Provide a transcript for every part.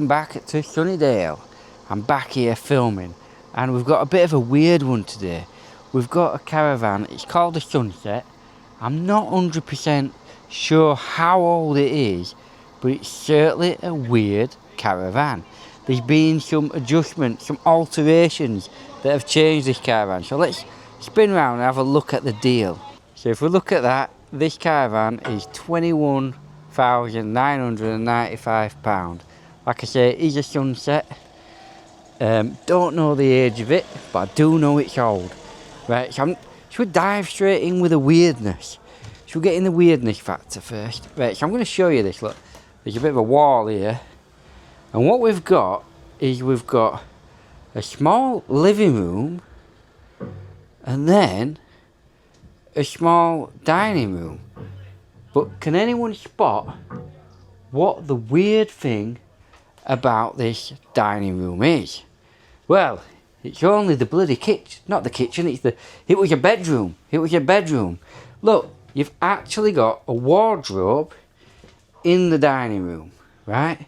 Back to Sunnydale. I'm back here filming, and we've got a bit of a weird one today. We've got a caravan. It's called the Sunset. I'm not 100% sure how old it is, but it's certainly a weird caravan. There's been some adjustments, some alterations that have changed this caravan. So let's spin around and have a look at the deal. So if we look at that, this caravan is £21,995. Like I say, it is a Sunset. Don't know the age of it, but I do know it's old. Right, so should we dive straight in with the weirdness? Should we get in the weirdness factor first? Right, so I'm going to show you this. Look, there's a bit of a wall here. And what we've got is we've got a small living room and then a small dining room. But can anyone spot what the weird thing about this dining room is? Well, it's only the bloody kitchen, not the kitchen, it was your bedroom. It was your bedroom. Look, you've actually got a wardrobe in the dining room, right?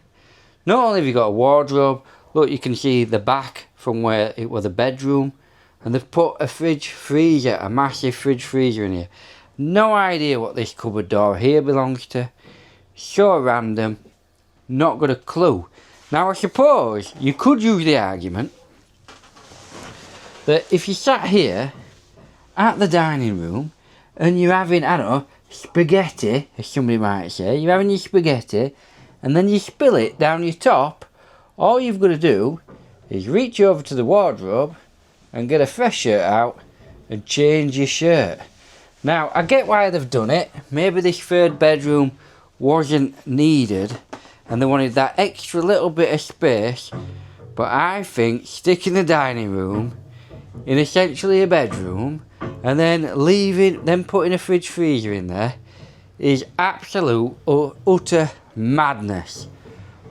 Not only have you got a wardrobe, look, you can see the back from where it was a bedroom, and they've put a fridge freezer, a massive fridge freezer in here. No idea what this cupboard door here belongs to. So random, not got a clue. Now I suppose you could use the argument that if you sat here at the dining room and you're having, I don't know, spaghetti, as somebody might say, you're having your spaghetti and then you spill it down your top, all you've got to do is reach over to the wardrobe and get a fresh shirt out and change your shirt. Now I get why they've done it. Maybe this third bedroom wasn't needed and they wanted that extra little bit of space, but I think sticking the dining room in essentially a bedroom and then putting a fridge freezer in there is absolute utter madness.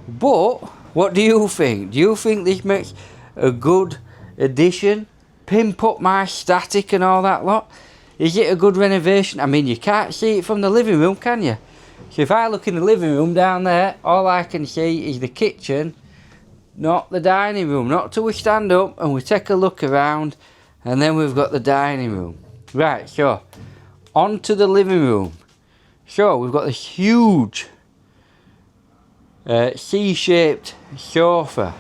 But what do you think? Do you think this makes a good addition? Pimp up my static and all that lot? Is it a good renovation? I mean, you can't see it from the living room, can you? So if I look in the living room down there, all I can see is the kitchen, not the dining room. Not till we stand up and we take a look around, and then we've got the dining room. Right, so on to the living room. So we've got this huge C-shaped sofa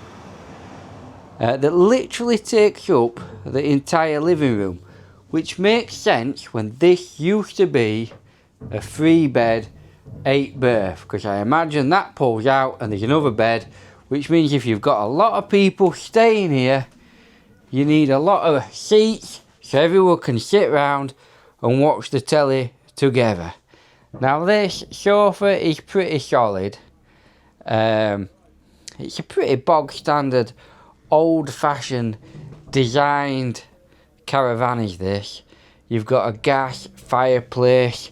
that literally takes up the entire living room, which makes sense when this used to be a 3-bed 8-berth, because I imagine that pulls out and there's another bed, which means if you've got a lot of people staying here, you need a lot of seats so everyone can sit round and watch the telly together. Now this sofa is pretty solid. It's a pretty bog standard, old fashioned designed caravan is this. You've got a gas fireplace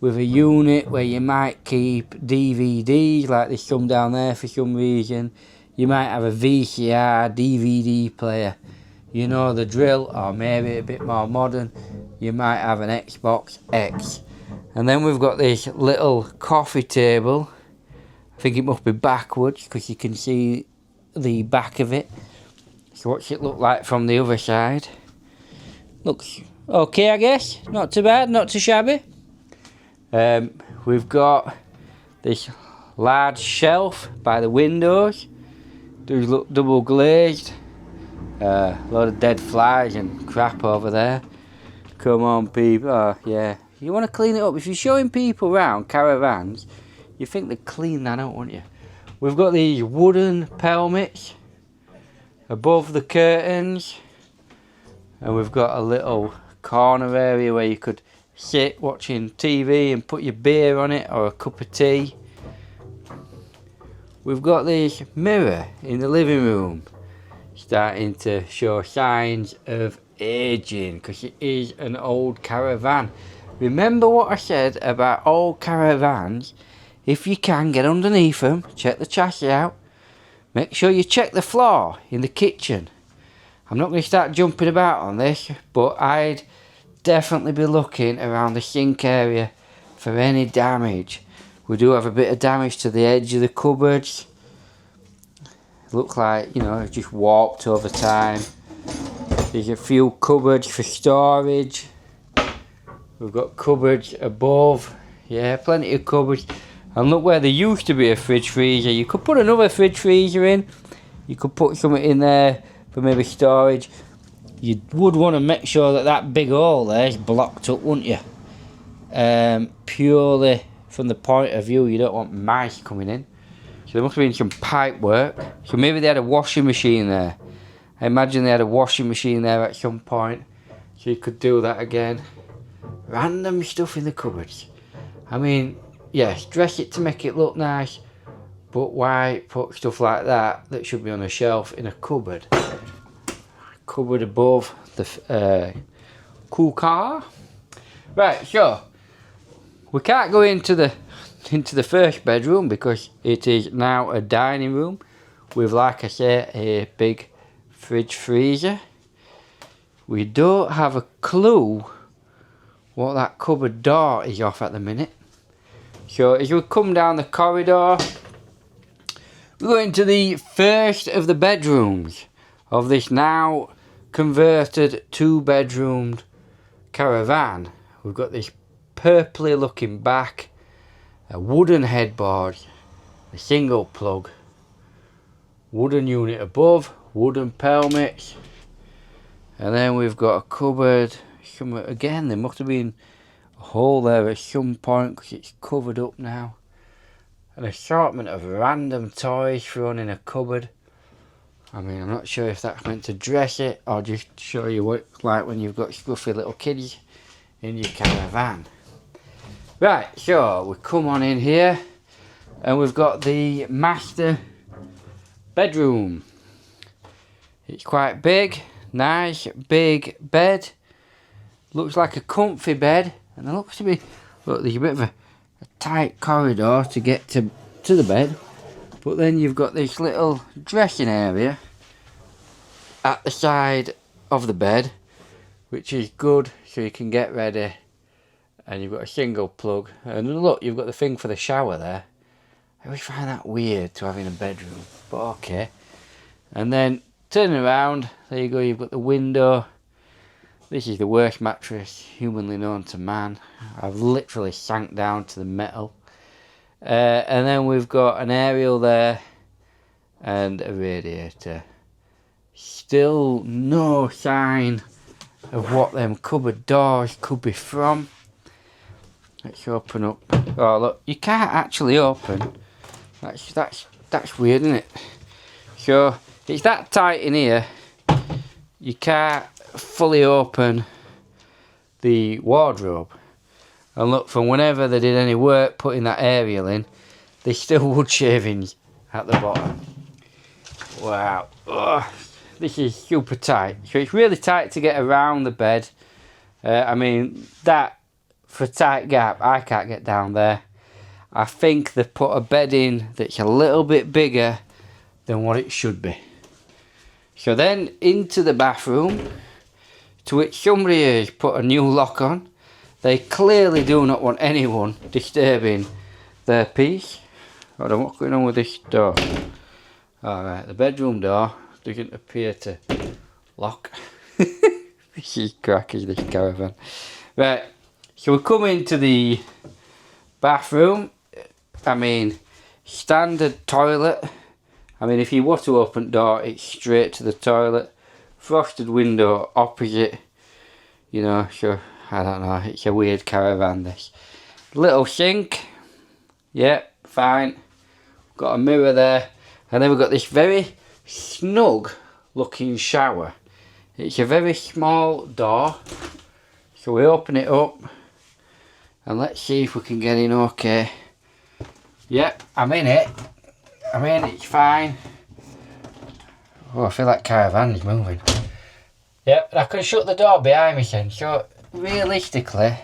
with a unit where you might keep DVDs, like there's some down there for some reason. You might have a VCR DVD player, you know the drill, or maybe a bit more modern, you might have an Xbox X. And then we've got this little coffee table. I think it must be backwards because you can see the back of it. So what's it look like from the other side? Looks okay, I guess. Not too bad, not too shabby. We've got this large shelf by the windows. Does look double glazed. A lot of dead flies and crap over there. Come on, people. Oh, yeah. You want to clean it up. If you're showing people around caravans, you think they'd clean that out, wouldn't you? We've got these wooden pelmets above the curtains. And we've got a little corner area where you could sit watching TV and put your beer on it or a cup of tea. We've got this mirror in the living room starting to show signs of aging because it is an old caravan. Remember what I said about old caravans? If you can, get underneath them, check the chassis out, make sure you check the floor in the kitchen. I'm not going to start jumping about on this, but I'd definitely be looking around the sink area for any damage. We do have a bit of damage to the edge of the cupboards. look like, you know, just warped over time. There's a few cupboards for storage. We've got cupboards above. Yeah, plenty of cupboards. And look where there used to be a fridge freezer. You could put another fridge freezer in. You could put something in there for maybe storage. You would want to make sure that that big hole there is blocked up, wouldn't you? Purely from the point of view, you don't want mice coming in. So there must have been some pipe work. So maybe they had a washing machine there. I imagine they had a washing machine there at some point. So you could do that again. Random stuff in the cupboards. I mean, yes, dress it to make it look nice. But why put stuff like that that should be on a shelf in a cupboard? Cupboard above the cooker. Right, so we can't go into the first bedroom because it is now a dining room with, like I say, a big fridge freezer. We don't have a clue what that cupboard door is off at the minute. So as we come down the corridor, we go into the first of the bedrooms of this now converted 2-bedroomed caravan. We've got this purpley looking back, a wooden headboard, a single plug, wooden unit above, wooden pelmets, and then we've got a cupboard. Again, there must have been a hole there at some point because it's covered up now. An assortment of random toys thrown in a cupboard. I mean, I'm not sure if that's meant to dress it or just show you what it's like when you've got scruffy little kids in your caravan. Right, so we come on in here and we've got the master bedroom. It's quite big, nice big bed. Looks like a comfy bed, and there looks to be, look, there's a bit of a tight corridor to get to the bed, but then you've got this little dressing area at the side of the bed, which is good so you can get ready. And you've got a single plug, and look, you've got the thing for the shower there. I always find that weird to have in a bedroom, but okay. And then turning around, there you go, you've got the window. This is the worst mattress humanly known to man. I've literally sank down to the metal. And then we've got an aerial there and a radiator. Still no sign of what them cupboard doors could be from. Let's open up. Oh look, you can't actually open. That's weird, isn't it? So it's that tight in here. You can't fully open the wardrobe. And look, from whenever they did any work putting that aerial in, there's still wood shavings at the bottom. Wow. Ugh. This is super tight. So it's really tight to get around the bed. I mean, that for a tight gap, I can't get down there. I think they put a bed in that's a little bit bigger than what it should be. So then into the bathroom, to which somebody has put a new lock on. They clearly do not want anyone disturbing their peace. Hold on, what's going on with this door? Alright, the bedroom door doesn't appear to lock. This is crackers, this caravan. Right, so we come into the bathroom. I mean, standard toilet. I mean, if you were to open the door, it's straight to the toilet. Frosted window opposite. You know, so I don't know, it's a weird caravan this. Little sink. Yep, fine. Got a mirror there. And then we've got this very snug looking shower. It's a very small door. So we open it up. And let's see if we can get in okay. Yep, I'm in it. I'm in, it's fine. Oh, I feel like caravan is moving. Yep, and I can shut the door behind me then. So realistically,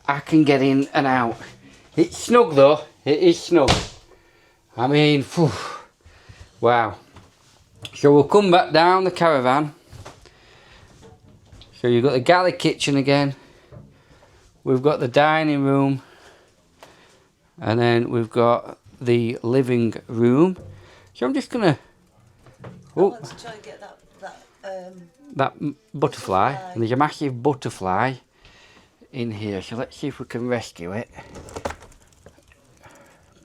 I can get in and out. It's snug though, it is snug. I mean, phew, wow. So we'll come back down the caravan. So you've got the galley kitchen again. We've got the dining room. And then we've got the living room. So I'm just gonna. I Oh, want to try and get that butterfly. And there's a massive butterfly in here. So let's see if we can rescue it.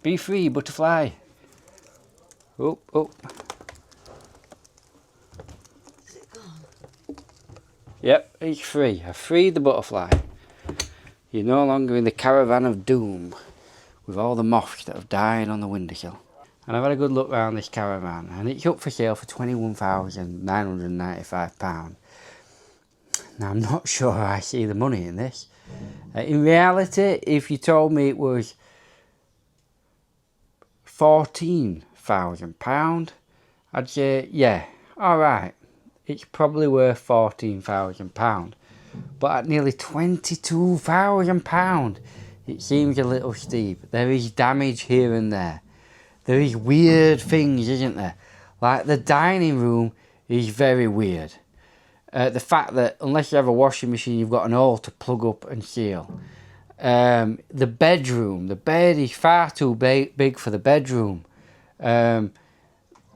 Be free, butterfly. Oh, oh. Is it gone? Yep, it's free. I freed the butterfly. You're no longer in the caravan of doom with all the moths that have died on the windowsill. And I've had a good look around this caravan, and it's up for sale for £21,995. Now, I'm not sure I see the money in this. In reality, if you told me it was £14,000, I'd say, yeah, alright, it's probably worth £14,000. But at nearly £22,000, it seems a little steep. There is damage here and there. There is weird things, isn't there? Like the dining room is very weird. The fact that unless you have a washing machine, you've got an hole to plug up and seal. The bedroom, the bed is far too big for the bedroom. The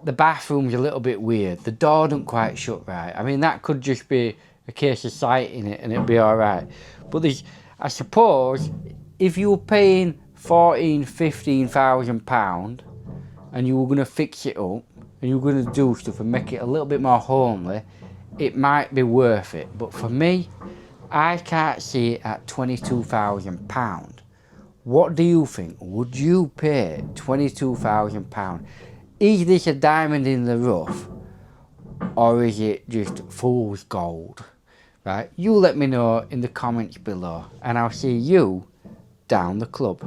bathroom's a little bit weird. The door don't quite shut right. I mean, that could just be a case of sighting it and it'll be alright. But there's, I suppose, if you were paying £15,000 and you were going to fix it up and you were going to do stuff and make it a little bit more homely, it might be worth it. But for me, I can't see it at £22,000. What do you think? Would you pay £22,000? Is this a diamond in the rough, or is it just fool's gold? Right? You let me know in the comments below, and I'll see you down the club.